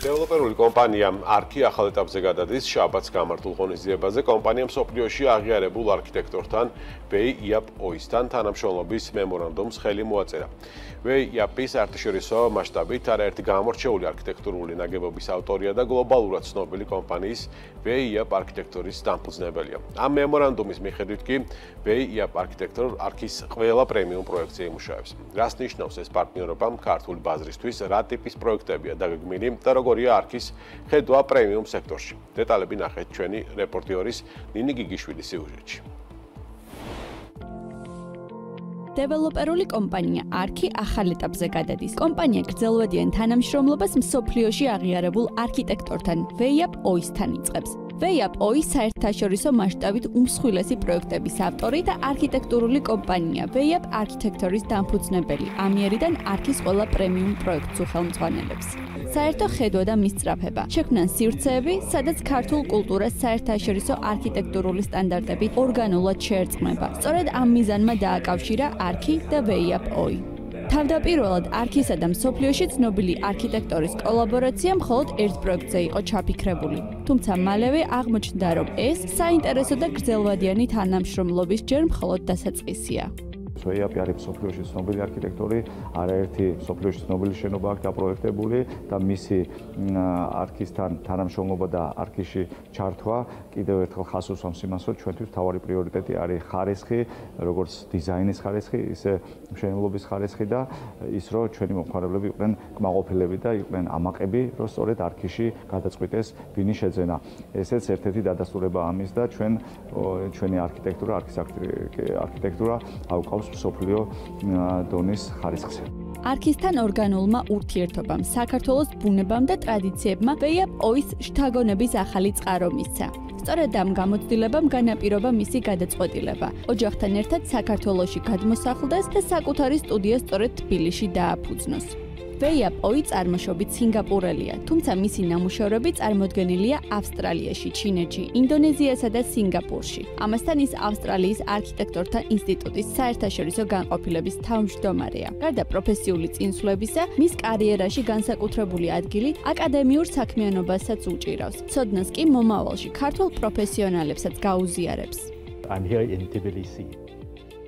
დეველოპერული კომპანია ARKI ახალ ეტაპზე გადადის შაბათს გამართულ ღონისძიებაზე. კომპანიამ მსოფლიოში აღიარებულ არქიტექტორთან WEIAP-OIS-თან თანამშრომლობის მემორანდუმს ხელი მოაწერა. WEIAP-ის საერთაშორისო მასშტაბით არაერთი გამორჩეული არქიტექტურული ნაგებობის ავტორია და გლობალურად ცნობილი კომპანიის WEIAP არქიტექტურის დამფუძნებელია. ამ მემორანდუმის მიხედვით კი WEIAP არქიტექტორ ARKI-ის ყველა პრემიუმ პროექტზე იმუშავებს. რას ნიშნავს ეს პარტნიორობა ქართული ბაზრისთვის, რა ტიპის პროექტებია დაგეგმილი და როგორია ARKI-ის ხედვა პრემიუმ სექტორში. დეტალები ნახეთ ჩვენი რეპორტიორის ნინი გიგიშვილის სიუჟეტში. დეველოპერული კომპანია ARKI ახალ ეტაპზე გადადის. კომპანია გრძელვადიან თანამშრომლობას მსოფლიოში აღიარებულ არქიტექტორთან WEIAP-OIS-თან იწყებს. WEIAP-OIS საერთაშორისო მასშტაბით უმსხვილესი პროექტების ავტორი და არქიტექტურული კომპანია WEIAP არქიტექტურის დამფუძნებელი. ამიერიდან ARKI-ის ყველა პრემიუმ პროექტს უხელმძღვანელებს. საერთო ხედვა და მისწრაფება. შექმნან სივრცეები, სადაც ქართულ კულტურას საერთაშორისო არქიტექტურული სტანდარტები ორგანულად შეერწყმება. სწორედ ამ მიზანმა დააკავშირა ARKI და WEIAP-OIS. თავდაპირველად ARKI-სა და მსოფლიოში ცნობილი არქიტექტორის კოლაბორაცია მხოლოდ ერთ პროექტზე იყო ჩაფიქრებული. თუმცა მალევე აღმოჩნდა, რომ ეს საინტერესო და გრძელვადიანი თანამშრომლობის ჯერ მხოლოდ დასაწყისია. WEIAP არის მსოფლიოში ცნობილი არქიტექტორი, არაერთი მსოფლიოში ცნობილი შენობა აქვს დაპროექტებული და მისი ARKI-სთან თანამშრომლობა და ARKI-ში ჩართვა კიდევ ერთხელ ხაზს უსვამს იმას, რომ ჩვენთვის მთავარი პრიორიტეტი არის ხარისხი, როგორც დიზაინის ხარისხი, ისე მშენებლობის ხარისხი და ის, რომ ჩვენი მომხმარებლები იყვნენ კმაყოფილები და იყვნენ ამაყები, რომ სწორედ ARKI-ში გადაწყვიტეს ვინის შეძენა. ესეც ერთ-ერთი დადასტურება ამის და ჩვენი არქიტექტურა, ARKI-ის არქიტექტურა აუყავს მსოფლიო დონის ხარისხზე. ARKI-სთან ორგანულმა ურთიერთობამ, საქართველოს ბუნებამ და ტრადიციებმა WEIAP-OIS შთაგონების ახალი წყარო მისცა. სწორედ ამ გამოცდილებამ განაპირობა მისი გადაწყვეტილება. ოჯახთან ერთად საქართველოში გადმოსახლდეს და საკუთარი სტუდია სწორედ თბილისში დააფუძნოს. WEIAP-OIS წარმოშობით სინგაპურელია, თუმცა მისი ნამუშევრები წარმოდგენილია ავსტრალიაში, ჩინეთში, ინდონეზიასა და სინგაპურში. ამასთან ის ავსტრალიის არქიტექტორთა ინსტიტუტის საერთაშორისო განყოფილების თავმჯდომარეა. გარდა პროფესიული წინსვლებისა, მის კარიერაში განსაკუთრებული ადგილი აკადემიურ საქმიანობასაც უჭირავს. ცოდნას კი მომავალში ქართულ პროფესიონალებსაც გაუზიარებს. I'm here in Tbilisi.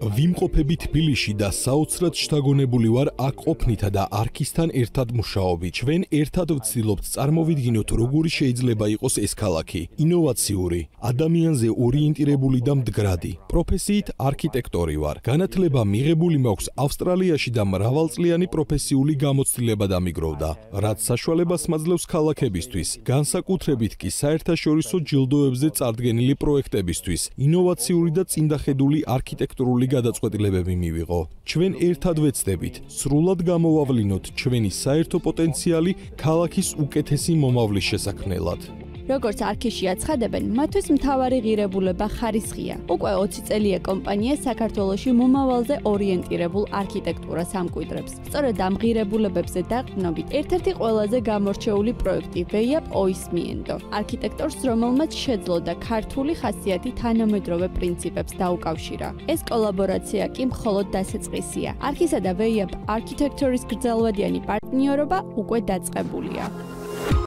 ვიმყოფები თბილისში და საოცრად შთაგონებული ვარ აქ ყოფნითა და ARKI-სთან ერთად მუშაობთ. ჩვენ ერთად ვცდილობთ წარმოვიდგინოთ, როგორი შეიძლება იყოს ეს ქალაქი. ინოვაციური, ადამიანზე ორიენტირებული და მდგრადი. პროფესიით არქიტექტორი ვარ. განათლება მიღებული მაქვს ავსტრალიაში და მრავალწლიანი პროფესიული გამოცდილება დამიგროვდა, რაც საშუალებას მაძლევს ქალაქებისთვის, განსაკუთრებით კი საერთაშორისო ჯილდოებზე წარდგენილი პროექტებისთვის, ინოვაციური და წინდახედული არქიტექტურული გადაწყვეტილებები მივიღო. ჩვენ ერთად ვეცდებით, სრულად გამოვავლინოთ ჩვენი საერთო პოტენციალი ქალაქის უკეთესი მომავლის შესაქმნელად. როგორც ARKI-ში აცხადებენ, მათთვის მთავარი ღირებულება ხარისხია. უკვე 20 წელია კომპანია საქართველოში მომავალზე ორიენტირებულ არქიტექტურას ამკვიდრებს. სწორედ ამ ღირებულებებზე დაყრდნობით, ერთ-ერთი ყველაზე გამორჩეული პროექტი WEIAP-OIS მიენდო. არქიტექტორს, რომელმაც შეძლო და ქართული ხასიათი თანამედროვე პრინციპებს დაუკავშირა. ეს კოლაბორაცია კი მხოლოდ დასაწყისია. ARKI-სა და WEIAP არქიტექტურის გრძელვადიანი პარტნიორობა უკვე დაწყებულია.